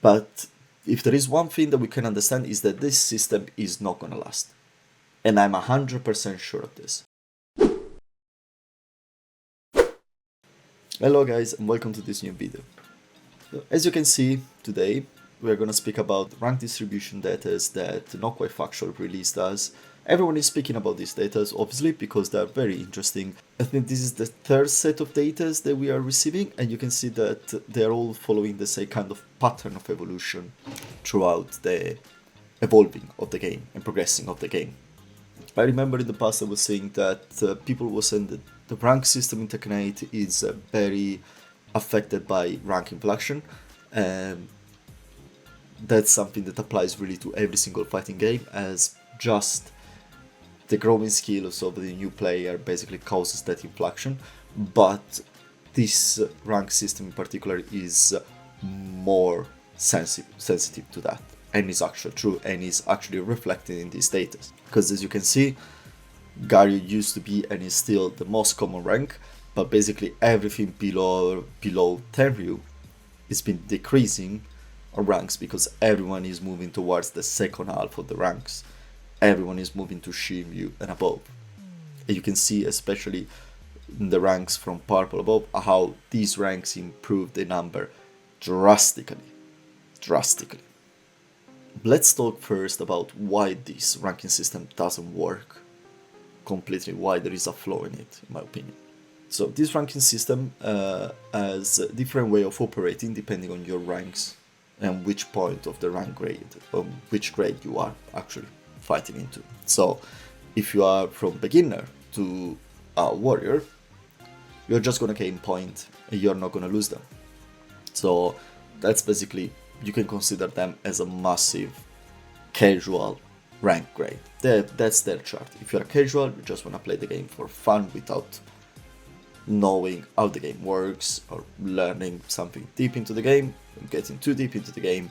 But if there is one thing that we can understand is that this system is not gonna last. And I'm 100% sure of this. Hello guys and welcome to this new video. As you can see, today we're gonna speak about rank distribution data that Not Quite Factual released us. Everyone is speaking about these data obviously because they're very interesting. I think this is the third set of data that we are receiving, and you can see that they're all following the same kind of pattern of evolution throughout the evolving of the game and progressing of the game. I remember in the past I was saying that people were saying that the rank system in Tekken 8 is very affected by rank inflection. That's something that applies really to every single fighting game, as just the growing skills of the new player basically causes that inflection. But this rank system in particular is more sensitive to that, and is actually true and is actually reflected in these data. Because as you can see, Garyu used to be and is still the most common rank, but basically everything below Tenryu has been decreasing on ranks because everyone is moving towards the second half of the ranks. Everyone is moving to Shiryu and above. And you can see, especially in the ranks from purple above, how these ranks improve the number drastically. Let's talk first about why this ranking system doesn't work completely, why there is a flaw in it, in my opinion. So this ranking system has a different way of operating depending on your ranks and which point of the rank grade, or which grade you are actually fighting into. So if you are from beginner to a warrior, you're just gonna gain point and you're not gonna lose them. So that's basically, you can consider them as a massive casual rank grade. That's their chart. If you're a casual, you just want to play the game for fun without knowing how the game works or learning something deep into the game, getting too deep into the game,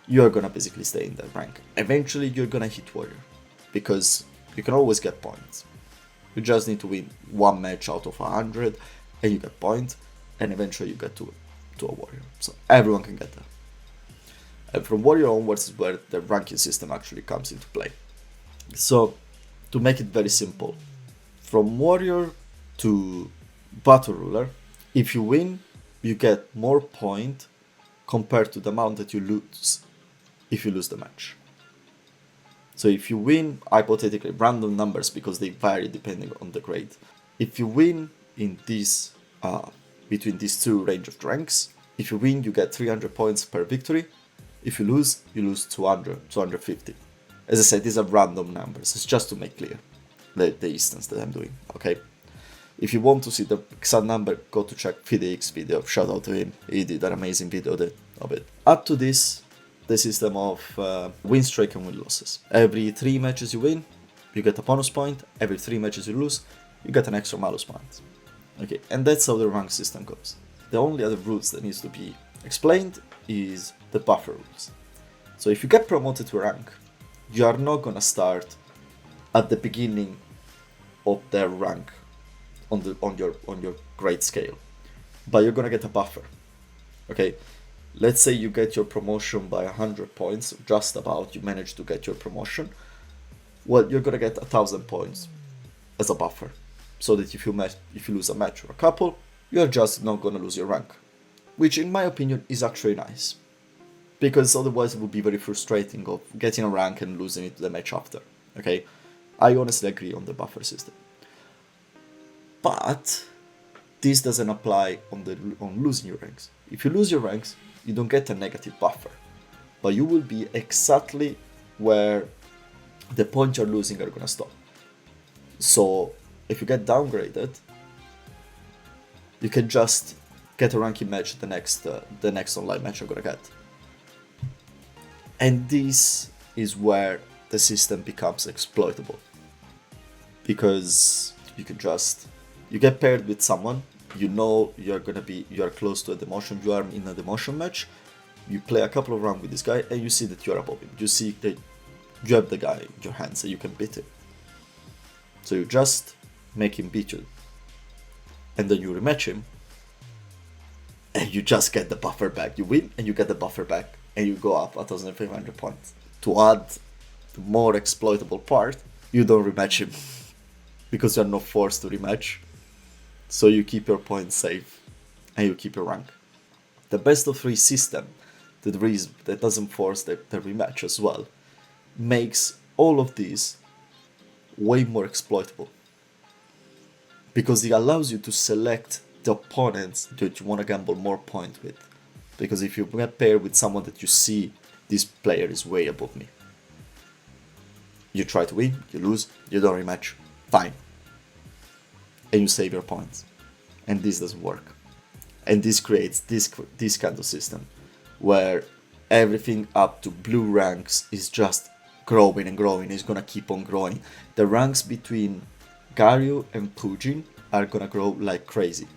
you're gonna basically stay in that rank. Eventually you're gonna hit warrior because you can always get points. You just need to win one match out of 100 and you get points, and eventually you get to a warrior. So everyone can get there. And from warrior onwards is where the ranking system actually comes into play. So to make it very simple, from warrior to battle ruler, if you win, you get more point compared to the amount that you lose if you lose the match. So if you win, hypothetically random numbers because they vary depending on the grade. If you win in this between these two range of ranks, if you win, you get 300 points per victory. If you lose 200, 250. As I said, these are random numbers. It's just to make clear the instance that I'm doing, okay? If you want to see the exact number, go to check FideX video. Shout out to him. He did an amazing video of it. Add to this the system of win streak and win losses. Every 3 matches you win, you get a bonus point. Every 3 matches you lose, you get an extra malus point. Okay, and that's how the rank system goes. The only other rules that needs to be explained is the buffer rules. So if you get promoted to a rank, you are not gonna start at the beginning of their rank on your grade scale, but you're gonna get a buffer. Okay, let's say you get your promotion by 100 points, just about, you manage to get your promotion. Well, you're gonna get 1,000 points as a buffer, so that if you lose a match or a couple, you're just not gonna lose your rank. Which in my opinion is actually nice, because otherwise it would be very frustrating of getting a rank and losing it to the match after. Okay, I honestly agree on the buffer system, but this doesn't apply on losing your ranks. If you lose your ranks, you don't get a negative buffer, but you will be exactly where the points you're losing are gonna stop. So if you get downgraded, you can just get a ranking match the next online match you're gonna get. And this is where the system becomes exploitable, because you get paired with someone, you know you're close to a demotion, you are in a demotion match, you play a couple of rounds with this guy and you see that you're above him, you see that you have the guy in your hands and you can beat him. So you just make him beat you, and then you rematch him and you just get the buffer back. You win and you get the buffer back and you go up 1,500 points. To add the more exploitable part, you don't rematch him because you're not forced to rematch. So you keep your points safe and you keep your rank. The best of 3 system that doesn't force the rematch as well makes all of these way more exploitable, because it allows you to select the opponents that you want to gamble more points with. Because if you get paired with someone that you see, this player is way above me, you try to win, you lose, you don't rematch, fine, and you save your points. And this doesn't work. And this creates this kind of system where everything up to blue ranks is just growing and growing. It's gonna keep on growing. The ranks between Garyu and Pujin are gonna grow like crazy.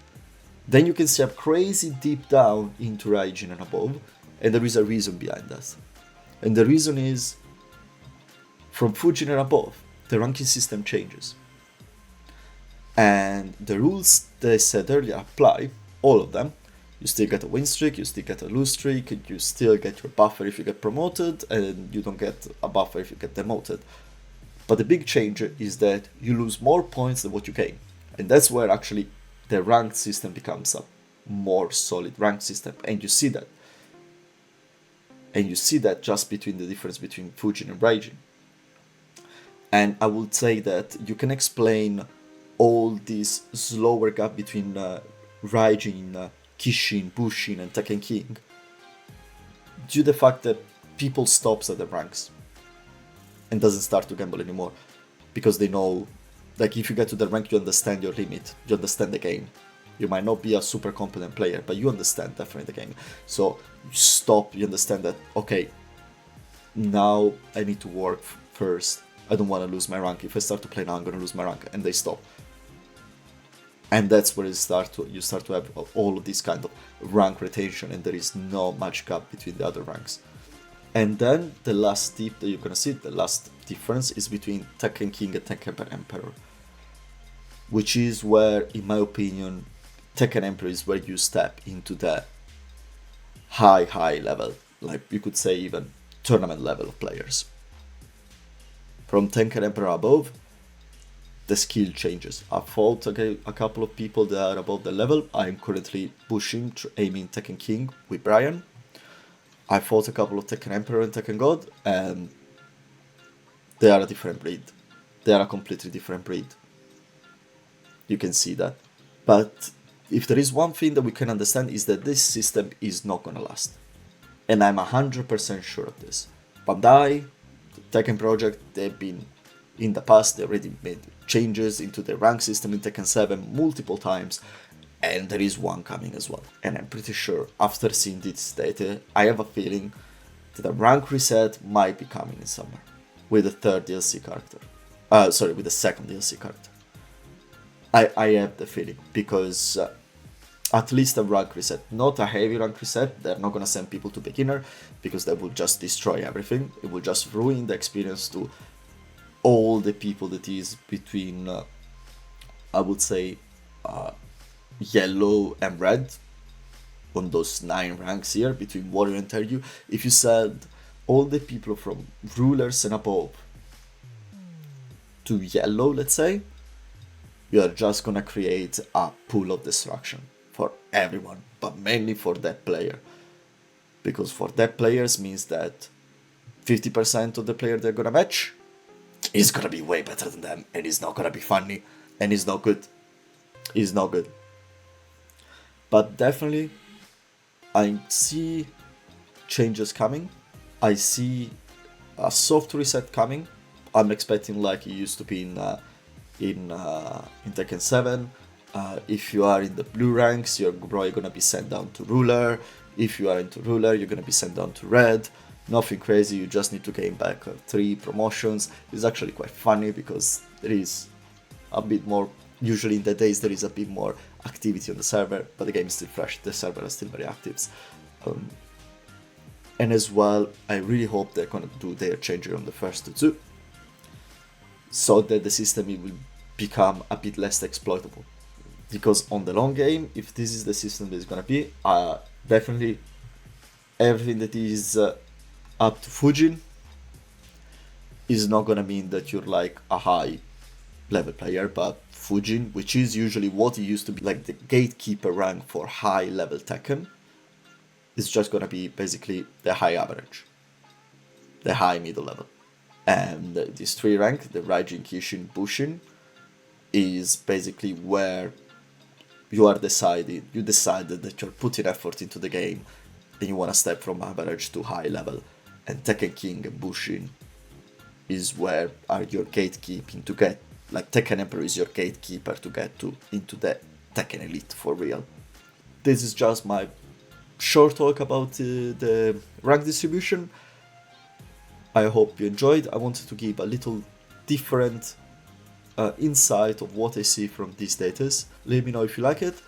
Then you can step crazy deep down into Raijin and above, and there is a reason behind that. And the reason is, from Fujin and above, the ranking system changes. And the rules that I said earlier apply, all of them. You still get a win streak, you still get a lose streak, you still get your buffer if you get promoted, and you don't get a buffer if you get demoted. But the big change is that you lose more points than what you gain. And that's where actually the ranked system becomes a more solid ranked system. And you see that. And you see that just between the difference between Fujin and Raijin. And I would say that you can explain all this slower gap between Raijin, Kishin, Bushin, and Tekken King due to the fact that people stops at the ranks and doesn't start to gamble anymore, because they know, like, if you get to the rank, you understand your limit, you understand the game. You might not be a super competent player, but you understand definitely the game. So you stop, you understand that, okay, now I need to work first. I don't want to lose my rank. If I start to play now, I'm going to lose my rank, and they stop. And that's where you start to have all of this kind of rank retention, and there is no much gap between the other ranks. And then the last tip that you're gonna see, the last difference, is between Tekken King and Tekken Emperor, which is where, in my opinion, Tekken Emperor is where you step into the high level, like you could say even tournament level of players. From Tekken Emperor above, the skill changes. I fought a couple of people that are above the level. I'm currently pushing, aiming Tekken King with Brian. I fought a couple of Tekken Emperor and Tekken God, and they are a different breed. They are a completely different breed. You can see that. But if there is one thing that we can understand, is that this system is not gonna last. And I'm 100% sure of this. Bandai, the Tekken project, they've been, in the past, they already made changes into the rank system in Tekken 7 multiple times, and there is one coming as well. And I'm pretty sure, after seeing this data, I have a feeling that a rank reset might be coming in summer, with the third DLC character. With the second DLC character. I have the feeling, because at least a rank reset, not a heavy rank reset. They're not gonna send people to beginner, because that will just destroy everything. It will just ruin the experience to all the people that is between, I would say, yellow and red, on those 9 ranks here, between warrior and Teryu. If you said all the people from rulers and above to yellow, let's say, you are just gonna create a pool of destruction for everyone, but mainly for that player. Because for that players means that 50% of the player they're gonna match is gonna be way better than them, and it's not gonna be funny, and it's not good. It's not good. But definitely, I see changes coming. I see a soft reset coming. I'm expecting like it used to be in Tekken 7. If you are in the blue ranks, you're probably gonna be sent down to ruler. If you are into ruler, you're gonna be sent down to red. Nothing crazy, you just need to gain back 3 promotions. It's actually quite funny, because there is a bit more, usually in the days there is a bit more activity on the server, but the game is still fresh, the server is still very active. And as well, I really hope they're gonna do their changes on the first 2, so that the system will become a bit less exploitable. Because on the long game, if this is the system that is gonna be, definitely everything that is up to Fujin is not gonna mean that you're like a high level player, but Fujin, which is usually what it used to be like the gatekeeper rank for high level Tekken, is just gonna be basically the high average, the high middle level. And this 3 rank, the Raijin, Kishin, Bushin, is basically where you decided that you're putting effort into the game and you want to step from average to high level. And Tekken King and Bushin is where are your gatekeeping to get, like Tekken Emperor is your gatekeeper to get into the Tekken Elite for real. This is just my short talk about the rank distribution. I hope you enjoyed. I wanted to give a little different insight of what I see from these datas. Let me know if you like it.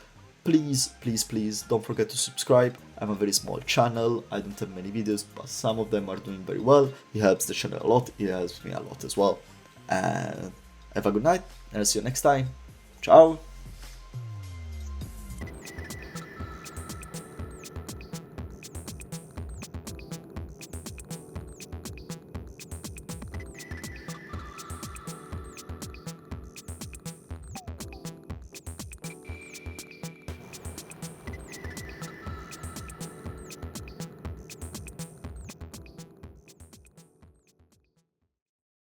Please, please, please don't forget to subscribe. I'm a very small channel. I don't have many videos, but some of them are doing very well. It helps the channel a lot. It helps me a lot as well. And have a good night, and I'll see you next time. Ciao!